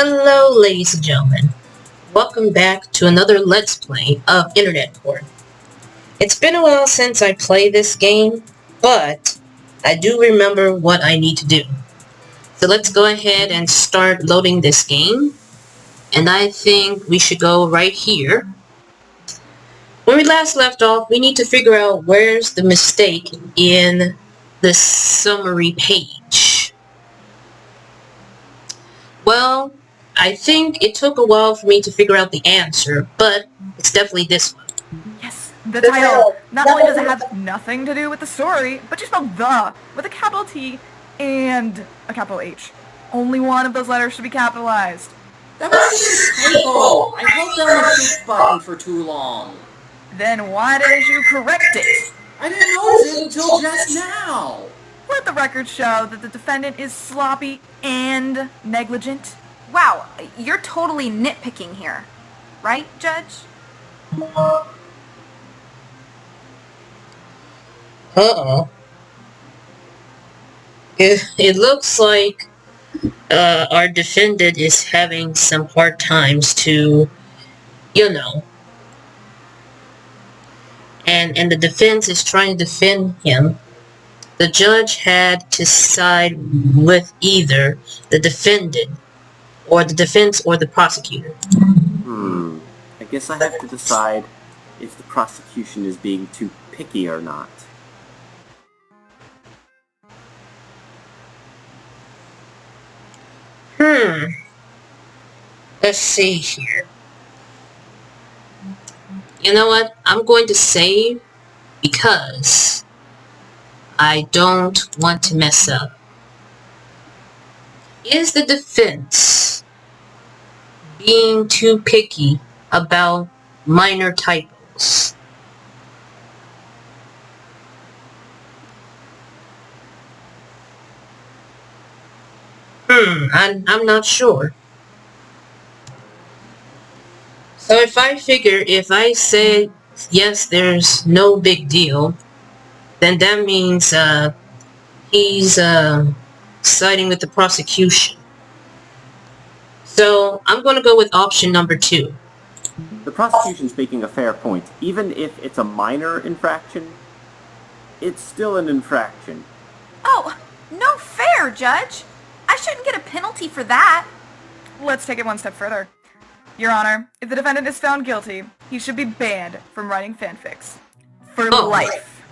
Hello, ladies and gentlemen. Welcome back to another Let's Play of Internet Port. It's been a while since I played this game, but I do remember what I need to do. So let's go ahead and start loading this game. And I think we should go right here. When we last left off, we need to figure out where's the mistake in the summary page. Well, I think it took a while for me to figure out the answer, but it's definitely this one. Yes, the title. Not only does it have nothing to do with the story, but you spelled "the" with a capital T and a capital H. Only one of those letters should be capitalized. That was just a typo! I held down the shift button for too long. Then why didn't you correct it? I didn't notice it until just now. Let the record show that the defendant is sloppy and negligent. Wow, you're totally nitpicking here. Right, Judge? Uh-oh. It looks like our defendant is having some hard times to, and the defense is trying to defend him. The judge had to side with either the defendant or the defense or the prosecutor. I guess I have to decide if the prosecution is being too picky or not. Let's see here. You know what? I'm going to save because I don't want to mess up. Is the defense being too picky about minor typos? I'm not sure. So if I say, yes, there's no big deal, then that means he's siding with the prosecution. So I'm going to go with option number 2. The prosecution's making a fair point. Even if it's a minor infraction, it's still an infraction. Oh, no fair, Judge. I shouldn't get a penalty for that. Let's take it one step further. Your Honor, if the defendant is found guilty, he should be banned from writing fanfics. For life.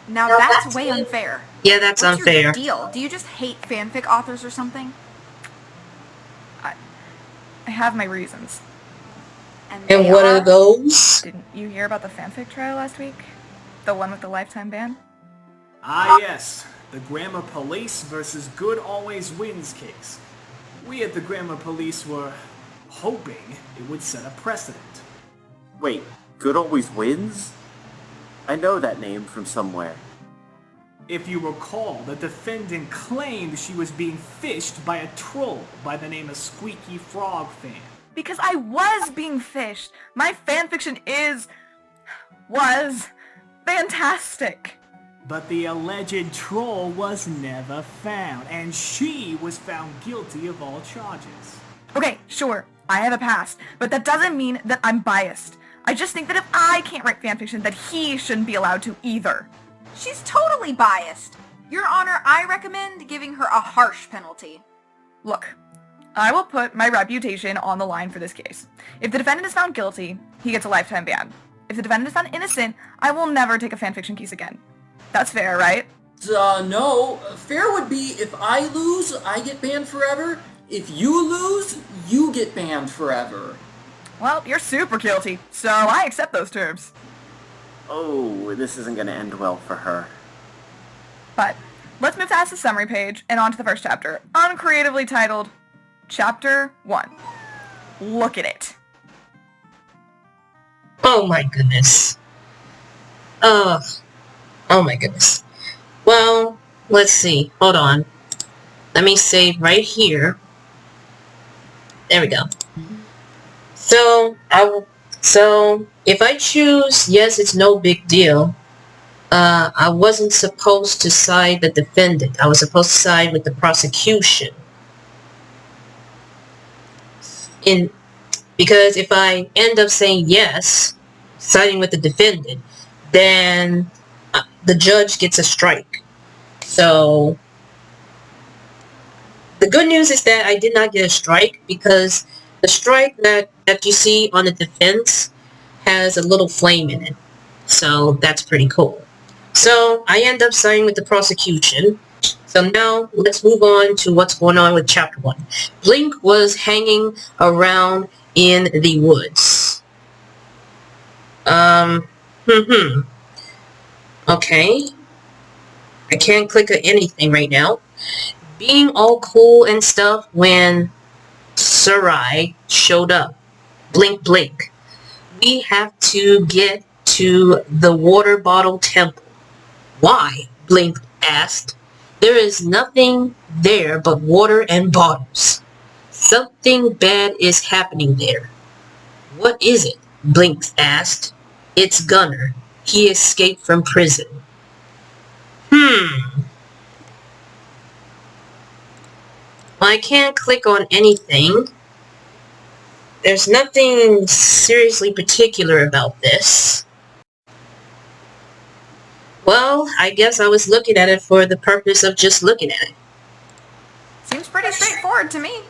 Now that's way unfair. Yeah, that's unfair. What's your deal? Do you just hate fanfic authors or something? I have my reasons. And what are those? Didn't you hear about the fanfic trial last week? The one with the lifetime ban? Ah yes, the Grammar Police versus Good Always Wins case. We at the Grammar Police were hoping it would set a precedent. Wait, Good Always Wins? I know that name from somewhere. If you recall, the defendant claimed she was being fished by a troll by the name of Squeaky Frog Fan. Because I was being fished. My fanfiction was fantastic. But the alleged troll was never found, and she was found guilty of all charges. Okay, sure, I have a past, but that doesn't mean that I'm biased. I just think that if I can't write fanfiction, that he shouldn't be allowed to either. She's totally biased. Your Honor, I recommend giving her a harsh penalty. Look, I will put my reputation on the line for this case. If the defendant is found guilty, he gets a lifetime ban. If the defendant is found innocent, I will never take a fanfiction case again. That's fair, right? No. Fair would be if I lose, I get banned forever. If you lose, you get banned forever. Well, you're super guilty, so I accept those terms. Oh, this isn't going to end well for her. But let's move past the summary page and on to the first chapter, uncreatively titled Chapter 1. Look at it. Oh my goodness. Oh my goodness. Well, let's see. Hold on. Let me save right here. There we go. So if I choose yes, it's no big deal, I wasn't supposed to side the defendant. I was supposed to side with the prosecution. Because if I end up saying yes, siding with the defendant, then the judge gets a strike. So the good news is that I did not get a strike, because the strike that you see on the defense has a little flame in it. So that's pretty cool. So I end up siding with the prosecution. So now let's move on to what's going on with Chapter 1. Blink was hanging around in the woods. Okay. I can't click on anything right now. Being all cool and stuff when Sarai showed up. Blink, blink. We have to get to the water bottle temple. Why? Blink asked. There is nothing there but water and bottles. Something bad is happening there. What is it? Blink asked. It's Gunner. He escaped from prison. I can't click on anything. There's nothing seriously particular about this. Well, I guess I was looking at it for the purpose of just looking at it. Seems pretty straightforward to me.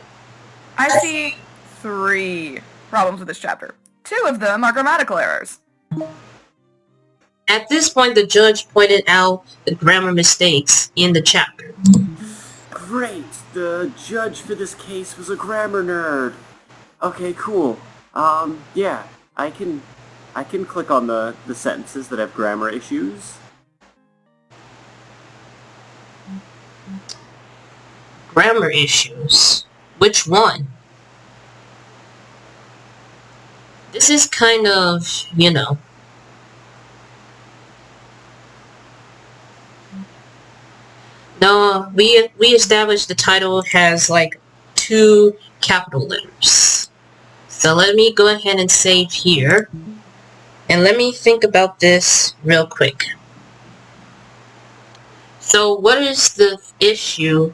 I see 3 problems with this chapter. 2 of them are grammatical errors. At this point, the judge pointed out the grammar mistakes in the chapter. Great! The judge for this case was a grammar nerd. Okay, cool. Yeah, I can click on the sentences that have grammar issues. Grammar issues? Which one? This is kind of, you know. No, we established the title has like 2 capital letters. So let me go ahead and save here. And let me think about this real quick. So what is the issue?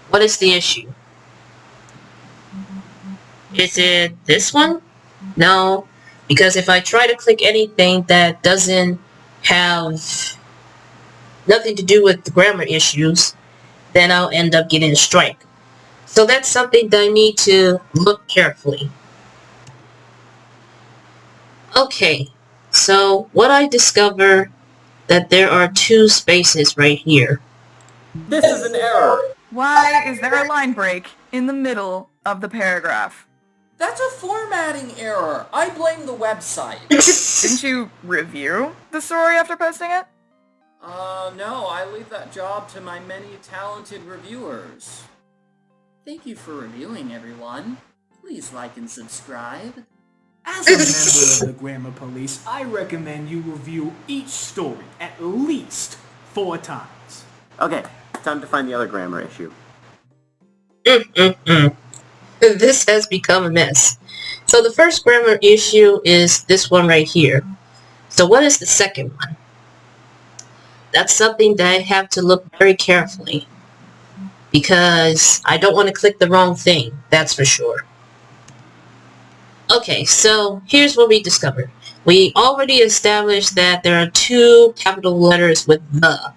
What is the issue? Is it this one? No, because if I try to click anything that doesn't have nothing to do with the grammar issues, then I'll end up getting a strike. So that's something that I need to look carefully. Okay, so what I discover that there are 2 spaces right here. This is an error! Why is there a line break in the middle of the paragraph? That's a formatting error. I blame the website. Didn't you review the story after posting it? No, I leave that job to my many talented reviewers. Thank you for reviewing, everyone. Please like and subscribe. As a member of the Grammar Police, I recommend you review each story at least 4 times. Okay, time to find the other grammar issue. This has become a mess. So the first grammar issue is this one right here. So what is the second one? That's something that I have to look very carefully, because I don't want to click the wrong thing, that's for sure. Okay, so here's what we discovered. We already established that there are 2 capital letters with the,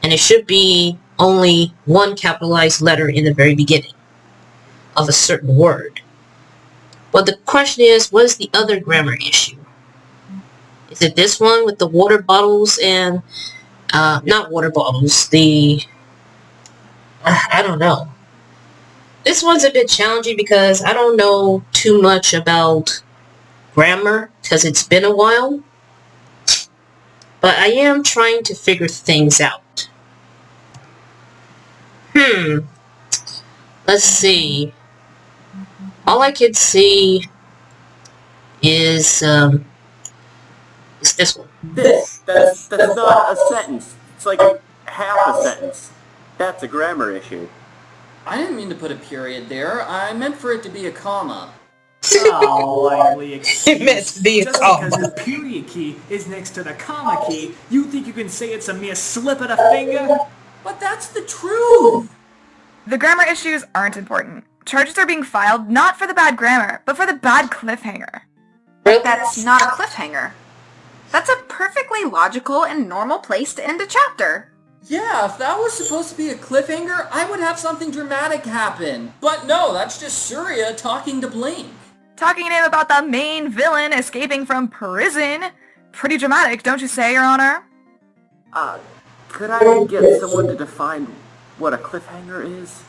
and it should be only 1 capitalized letter in the very beginning of a certain word. But the question is, what is the other grammar issue? Is it this one with the water bottles and, not water bottles, I don't know. This one's a bit challenging because I don't know too much about grammar because it's been a while. But I am trying to figure things out. Let's see. All I can see is this one. That's not a sentence. It's like half a sentence. That's a grammar issue. I didn't mean to put a period there. I meant for it to be a comma. Oh, likely excuse. It meant to be a Just comma. because the period key is next to the comma key, you think you can say it's a mere slip of the finger? But that's the truth! The grammar issues aren't important. charges are being filed not for the bad grammar, but for the bad cliffhanger. But that's not a cliffhanger. That's a perfectly logical and normal place to end a chapter. Yeah, if that was supposed to be a cliffhanger, I would have something dramatic happen. But no, that's just Surya talking to Blink. Talking to him about the main villain escaping from prison. Pretty dramatic, don't you say, Your Honor? Could I get someone to define what a cliffhanger is?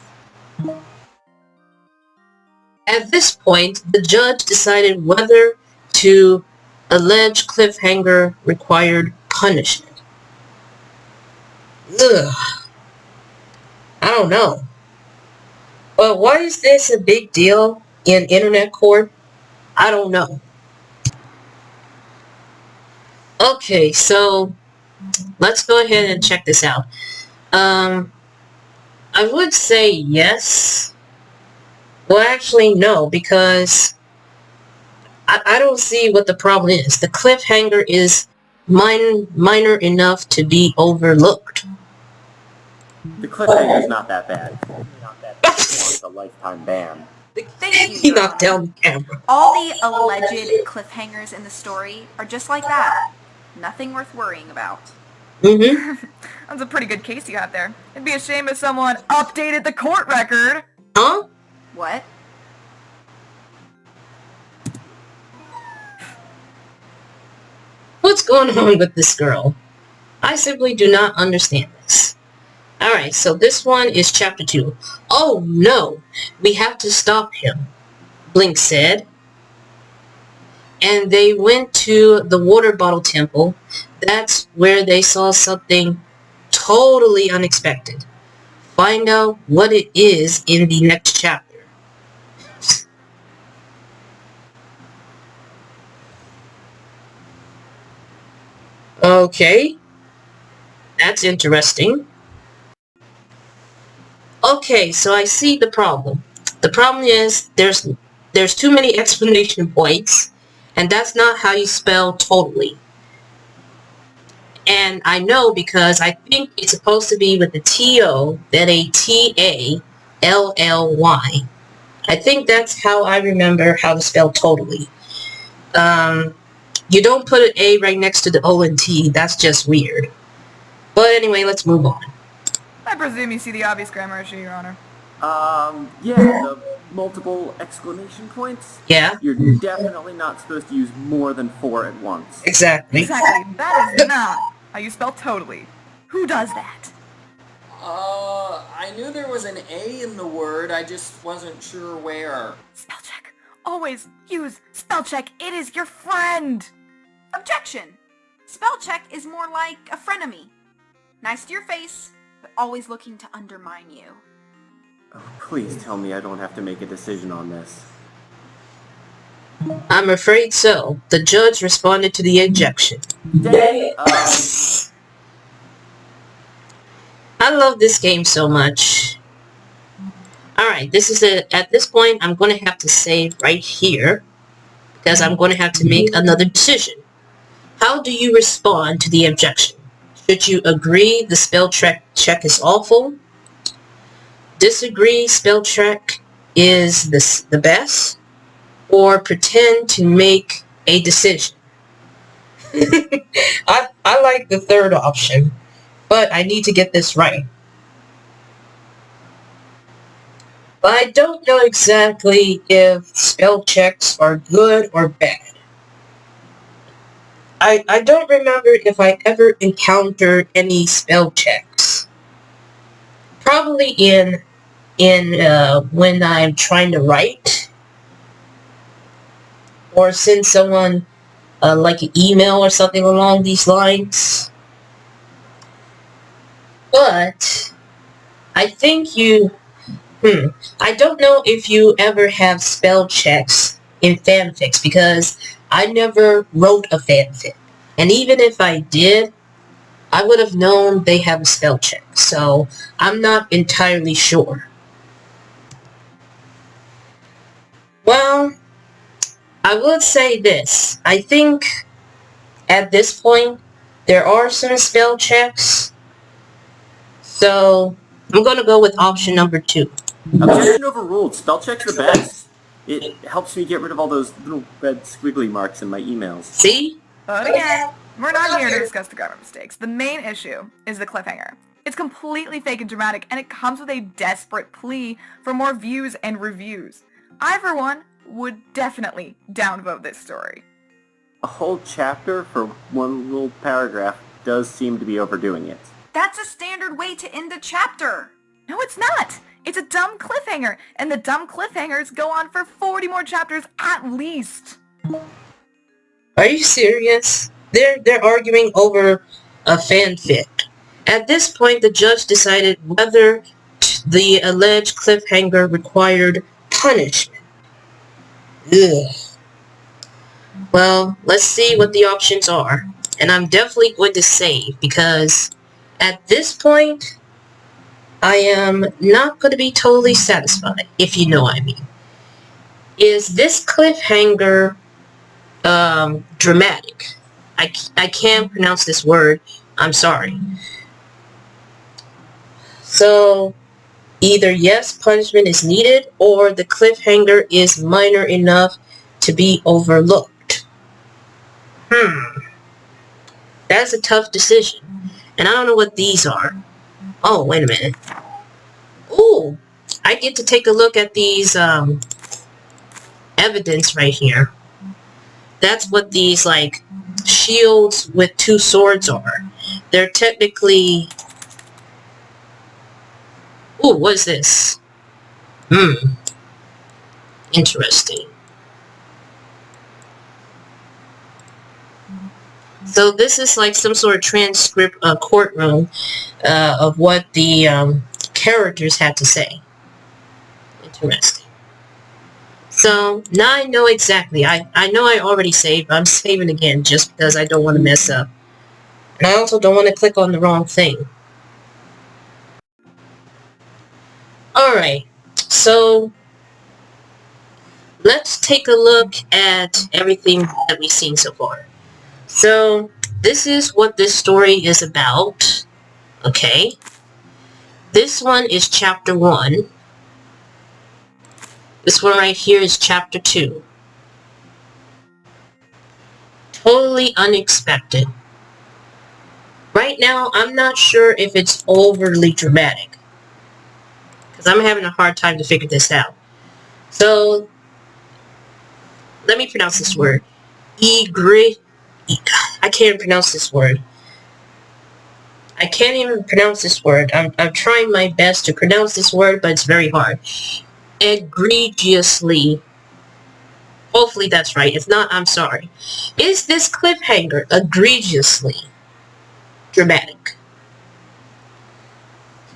At this point, the judge decided whether to allege cliffhanger required punishment. Ugh. I don't know. But why is this a big deal in internet court? I don't know. Okay, so let's go ahead and check this out. I would say yes. Well, actually, no, because I don't see what the problem is. The cliffhanger is minor enough to be overlooked. The cliffhanger's not that bad. Not that bad. It's a lifetime ban. Thank you, He Your knocked Honor. down the camera. All the alleged cliffhangers in the story are just like that. Nothing worth worrying about. Mm-hmm. That's a pretty good case you have there. It'd be a shame if someone updated the court record. Huh? What? What's going on with this girl? I simply do not understand this. Alright, so this one is chapter 2. Oh no, we have to stop him, Blink said. And they went to the water bottle temple. That's where they saw something totally unexpected. Find out what it is in the next chapter. Okay, that's interesting. Okay, so I see the problem. The problem is there's too many exclamation points, and that's not how you spell totally. And I know because I think it's supposed to be with a T-O, then a T-A-L-L-Y. I think that's how I remember how to spell totally. You don't put an A right next to the O and T. That's just weird. But anyway, let's move on. I presume you see the obvious grammar issue, Your Honor. Yeah, the multiple exclamation points. Yeah, You're definitely not supposed to use more than 4 at once. exactly. Exactly. That is not how you spell totally. Who does that? I knew there was an A in the word, I just wasn't sure where. Spell check. Always use spell check. It is your friend. Objection! Spell check is more like a frenemy. Nice to your face, but always looking to undermine you. Oh, please tell me I don't have to make a decision on this. I'm afraid so. The judge responded to the objection. Dang, I love this game so much. Alright, at this point, I'm going to have to save right here, because I'm going to have to make another decision. How do you respond to the objection? Should you agree the spell check is awful? Disagree spell check is the best? Or pretend to make a decision? I like the third option, but I need to get this right. But I don't know exactly if spell checks are good or bad. I don't remember if I ever encountered any spell checks. Probably in when I'm trying to write, or send someone like an email or something along these lines. But I think I don't know if you ever have spell checks in fanfics, because I never wrote a fanfic. And even if I did, I would have known they have a spell check. So I'm not entirely sure. Well, I would say this. I think at this point, there are some spell checks. So I'm going to go with option number 2. Objection overruled. Spell check's the best. It helps me get rid of all those little red squiggly marks in my emails. See? But again, we're not here to discuss the grammar mistakes. The main issue is the cliffhanger. It's completely fake and dramatic, and it comes with a desperate plea for more views and reviews. I, for one, would definitely downvote this story. A whole chapter for one little paragraph does seem to be overdoing it. That's a standard way to end a chapter. No, it's not. It's a dumb cliffhanger, and the dumb cliffhangers go on for 40 more chapters at least. Are you serious? They're arguing over a fanfic. At this point, the judge decided whether the alleged cliffhanger required punishment. Ugh. Well, let's see what the options are. And I'm definitely going to save, because at this point, I am not going to be totally satisfied, if you know what I mean. Is this cliffhanger dramatic? I can't pronounce this word. I'm sorry. So, either yes, punishment is needed, or the cliffhanger is minor enough to be overlooked. That's a tough decision. And I don't know what these are. Oh, wait a minute. Ooh, I get to take a look at these evidence right here. That's what these, like, shields with two swords are. They're technically... Ooh, what is this? Interesting. So this is like some sort of transcript courtroom of what the characters had to say. Interesting. So now I know exactly. I know I already saved, but I'm saving again just because I don't want to mess up. And I also don't want to click on the wrong thing. Alright, so let's take a look at everything that we've seen so far. So, this is what this story is about. Okay. This one is chapter 1. This one right here is chapter 2. Totally unexpected. Right now, I'm not sure if it's overly dramatic, because I'm having a hard time to figure this out. So, let me pronounce this word. I can't pronounce this word. I can't even pronounce this word. I'm trying my best to pronounce this word, but it's very hard. Egregiously. Hopefully that's right. If not, I'm sorry. Is this cliffhanger egregiously dramatic?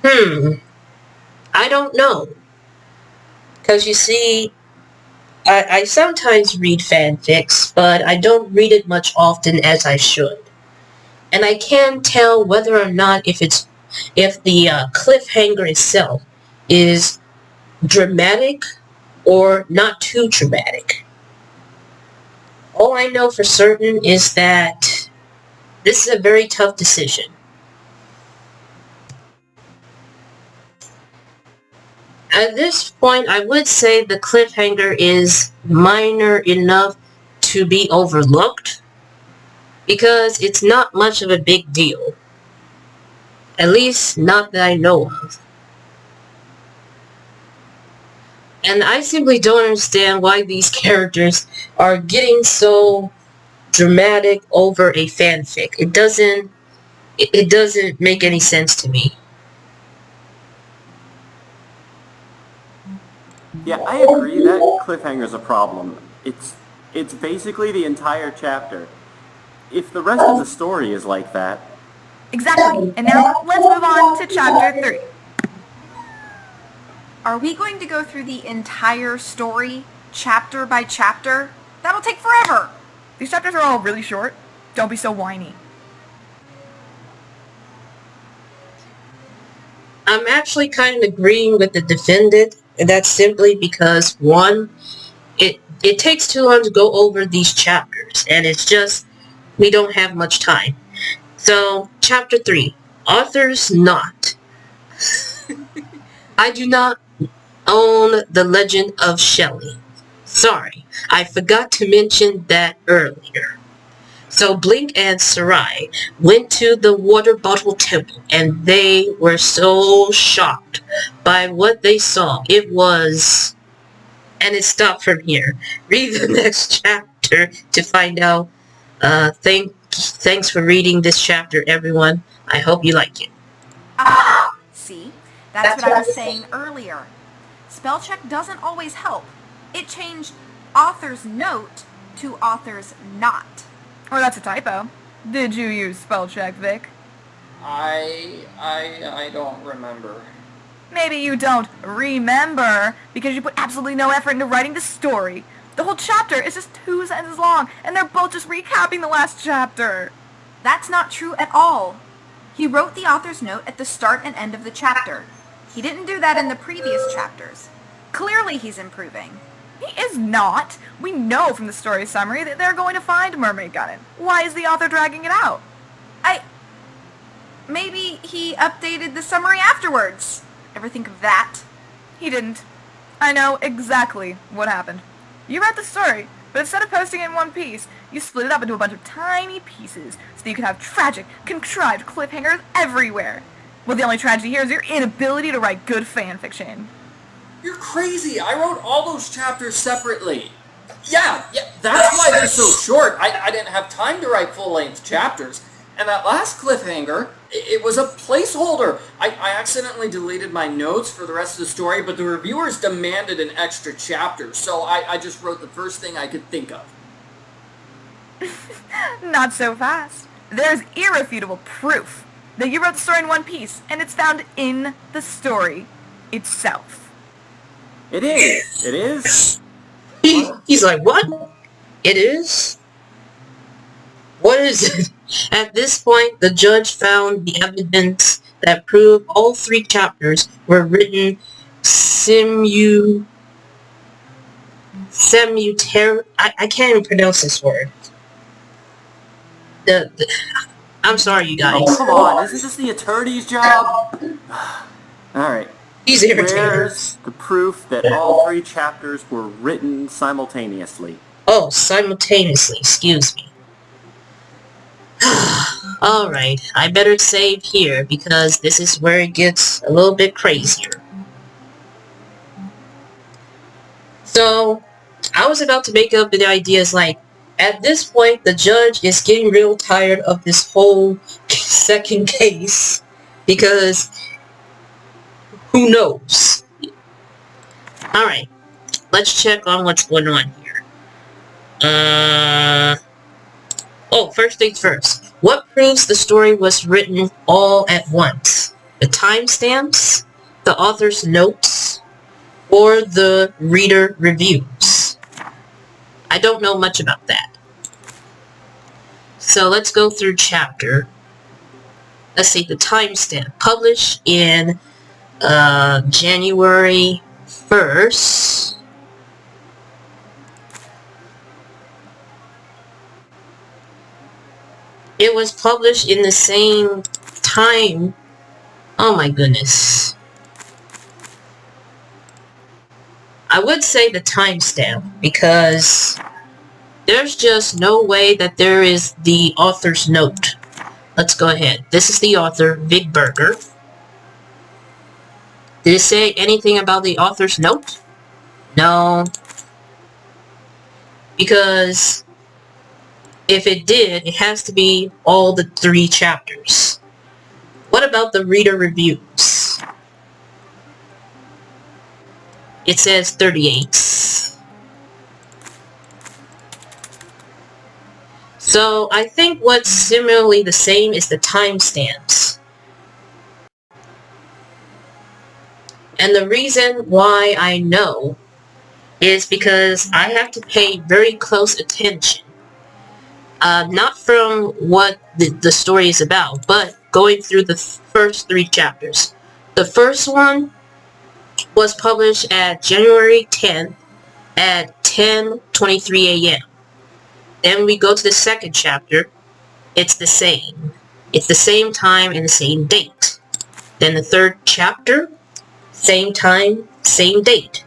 I don't know. Because you see, I sometimes read fanfics, but I don't read it much often as I should. And I can't tell whether or not if the cliffhanger itself is dramatic or not too dramatic. All I know for certain is that this is a very tough decision. At this point, I would say the cliffhanger is minor enough to be overlooked, because it's not much of a big deal. At least, not that I know of. And I simply don't understand why these characters are getting so dramatic over a fanfic. It doesn't make any sense to me. Yeah, I agree that cliffhanger's a problem. It's basically the entire chapter. If the rest of the story is like that... Exactly. And now let's move on to chapter 3. Are we going to go through the entire story, chapter by chapter? That'll take forever. These chapters are all really short. Don't be so whiny. I'm actually kind of agreeing with the defendant, and that's simply because, one, it takes too long to go over these chapters, and it's just, we don't have much time. So, chapter 3, author's not. I do not on The Legend of Shelley. Sorry, I forgot to mention that earlier. So Blink and Sarai went to the water bottle temple and they were so shocked by what they saw. It was... And it stopped from here. Read the next chapter to find out. Thanks for reading this chapter, everyone. I hope you like it. Ah, see? That's what I was saying earlier. Spell check doesn't always help. It changed author's note to author's not. Or that's a typo. Did you use spell check, Vic? I don't remember. Maybe you don't remember because you put absolutely no effort into writing the story. The whole chapter is just 2 sentences long, and they're both just recapping the last chapter. That's not true at all. He wrote the author's note at the start and end of the chapter. He didn't do that in the previous chapters. Clearly he's improving. He is not. We know from the story summary that they're going to find Mermaid Gunnin. Why is the author dragging it out? Maybe he updated the summary afterwards. Ever think of that? He didn't. I know exactly what happened. You read the story, but instead of posting it in one piece, you split it up into a bunch of tiny pieces so that you could have tragic, contrived cliffhangers everywhere. Well, the only tragedy here is your inability to write good fan fiction. You're crazy! I wrote all those chapters separately. Yeah, that's why they're so short. I didn't have time to write full-length chapters. And that last cliffhanger, it was a placeholder. I accidentally deleted my notes for the rest of the story, but the reviewers demanded an extra chapter, so I just wrote the first thing I could think of. Not so fast. There's irrefutable proof that you wrote the story in one piece, and it's found in the story itself. It is. It is. He's like, what? It is? What is it? At this point, the judge found the evidence that proved all 3 chapters were written I can't even pronounce this word. I'm sorry, you guys. Oh, come on. Isn't this the attorney's job? Alright. He's irritating. Where's the proof that all 3 chapters were written simultaneously? Oh, simultaneously. Excuse me. Alright, I better save here because this is where it gets a little bit crazier. So, I was about to make up the ideas like, at this point, the judge is getting real tired of this whole second case because who knows? Alright, let's check on what's going on here. Oh, first things first. What proves the story was written all at once? The timestamps, the author's notes, or the reader reviews? I don't know much about that. So let's go through chapter. Let's see, the timestamp. Published in January 1st. It was published in the same time. Oh my goodness. I would say the timestamp because there's just no way that there is the author's note. Let's go ahead. This is the author, Vic Berger. Did it say anything about the author's note? No. Because if it did, it has to be all the 3 chapters. What about the reader reviews? It says 38. So I think what's similarly the same is the timestamps. And the reason why I know is because I have to pay very close attention. Not from what the story is about, but going through the first 3 chapters. The first one was published at January 10th at 10:23 a.m. Then we go to the second chapter. It's the same. It's the same time and the same date. Then the third chapter, same time, same date.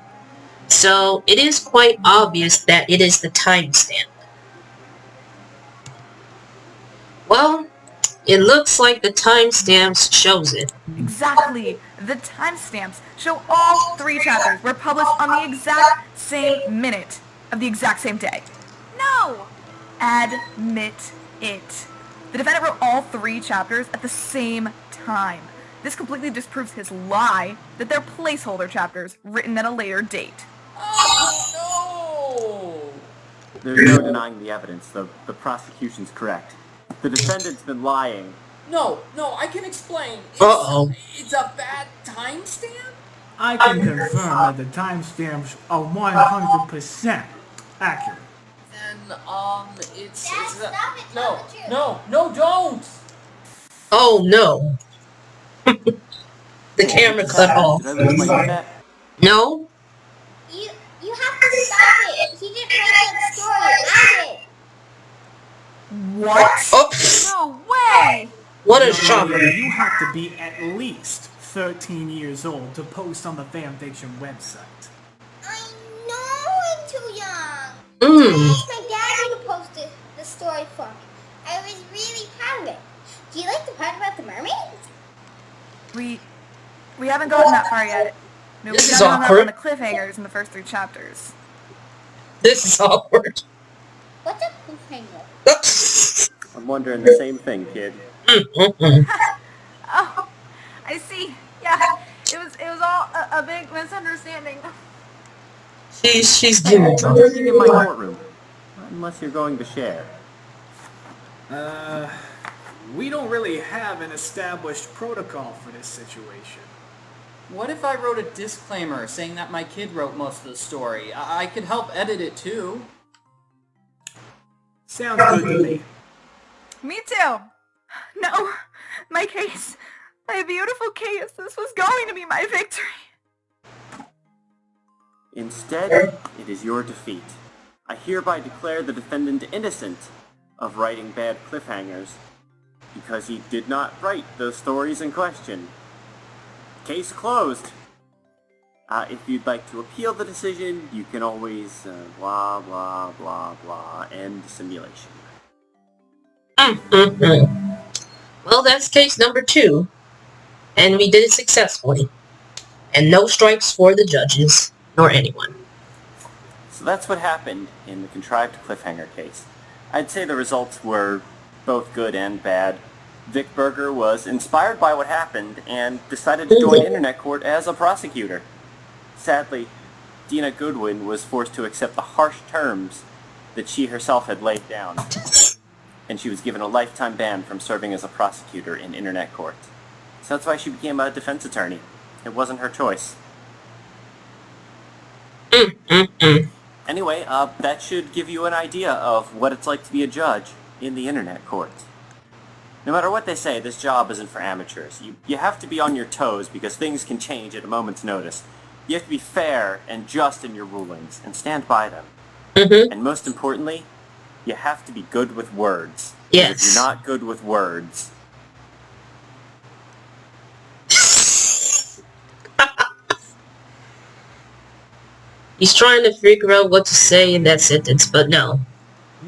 So it is quite obvious that it is the timestamp. Well, it looks like the timestamps shows it. Exactly. The timestamps show all 3 chapters were published on the exact same minute of the exact same day. No! Admit it. The defendant wrote all 3 chapters at the same time. This completely disproves his lie that they're placeholder chapters written at a later date. Oh, no! There's no denying the evidence. The prosecution's correct. The defendant's been lying. No, I can explain. Uh-oh. It's a bad timestamp? I can confirm that the timestamps are 100% accurate. Then, it's Stop it, no, tell the truth. no, don't! Oh no. The camera cut off. Did I lose my internet? No? You have to stop it. He didn't write that story. I did. What? Oh, No way! what a Young shocker. lady, you have to be at least 13 years old to post on the fanfiction website. I know I'm too young. I asked my daddy to post the story for me. I was really proud of it. Do you like the part about the mermaids? We haven't gotten that far yet. No, This we is haven't hung up awkward. on the cliffhangers in the first 3 chapters. This is awkward. What's a cliffhanger? I'm wondering the same thing, kid. Oh, I see. Yeah, it was all a big misunderstanding. She's giving No drinking in my courtroom. Unless you're going to share. We don't really have an established protocol for this situation. What if I wrote a disclaimer saying that my kid wrote most of the story? I could help edit it too. Sounds good to me. Me too. No, my case. My beautiful case. This was going to be my victory. Instead, it is your defeat. I hereby declare the defendant innocent of writing bad cliffhangers because he did not write those stories in question. Case closed. If you'd like to appeal the decision, you can always blah blah blah blah end simulation. Well, that's case number 2. And we did it successfully. And no strikes for the judges, nor anyone. So that's what happened in the contrived cliffhanger case. I'd say the results were both good and bad. Vic Berger was inspired by what happened and decided to join internet court as a prosecutor. Sadly, Dina Goodwin was forced to accept the harsh terms that she herself had laid down, and she was given a lifetime ban from serving as a prosecutor in internet court. So that's why she became a defense attorney. It wasn't her choice. Anyway, that should give you an idea of what it's like to be a judge in the internet court. No matter what they say, this job isn't for amateurs. You have to be on your toes because things can change at a moment's notice. You have to be fair and just in your rulings and stand by them. And most importantly, you have to be good with words. Yes. If you're not good with words... He's trying to figure out what to say in that sentence, but no.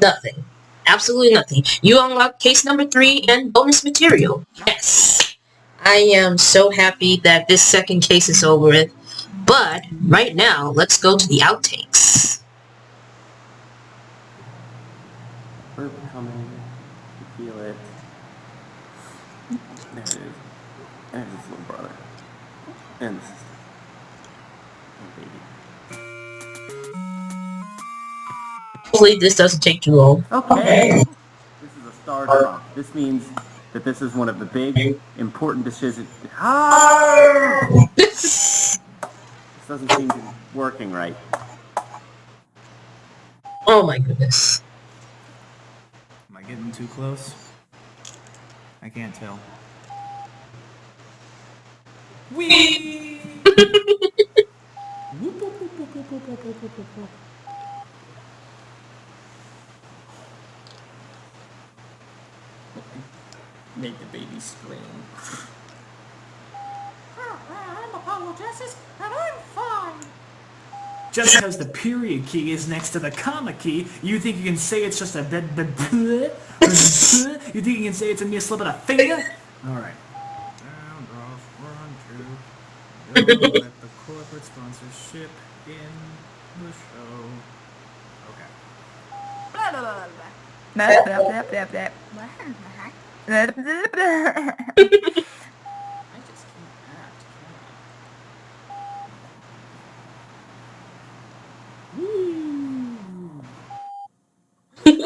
Nothing. Absolutely nothing. You unlock case number 3 and bonus material. Yes. I am so happy that this second case is over with. But right now, let's go to the outtakes. We're coming. You feel it. There it is. There's his little brother. And the sister. Oh, baby. Hopefully this doesn't take too long. Okay. This is a star drop. This means that this is one of the big, important decisions. This doesn't seem to be working right. Oh my goodness. Am I getting too close? I can't tell. Whee! Whoop, whoop, whoop, whoop, whoop, whoop, whoop, whoop, whoop, whoop. Made the baby scream. I'm apologizing, and I'm fine. Just because the period key is next to the comma key, you think you can say it's just a you think you can say it's a mere slip of the finger? Alright. Round off, 1, 2. Don't let the corporate sponsorship in the show. Okay. Blah, blah, blah, blah. Blah, blah, blah, blah, blah. Blah, blah, blah. I just can't act, can I?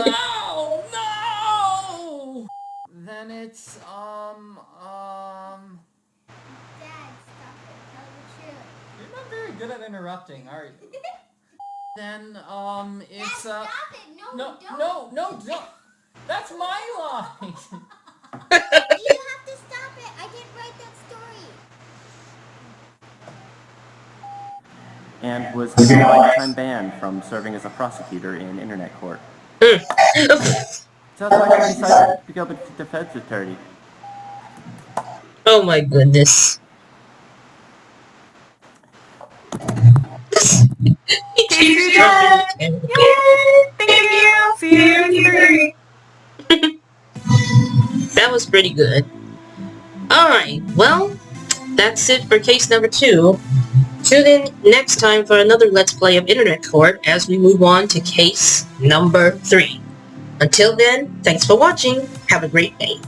Oh, no! Then it's, Dad, stop it. Tell the truth. You're not very good at interrupting, are you? Then, it's, Dad, stop it. No, don't. No, don't. That's my line. You have to stop it. I didn't write that story. And was given a lifetime ban from serving as a prosecutor in internet court. So that's why he decided to become a defense attorney. Oh my goodness. Thank you. See you in 3. That was pretty good. Alright, well, that's it for case number 2. Tune in next time for another Let's Play of Internet Court as we move on to case number 3. Until then, thanks for watching. Have a great day.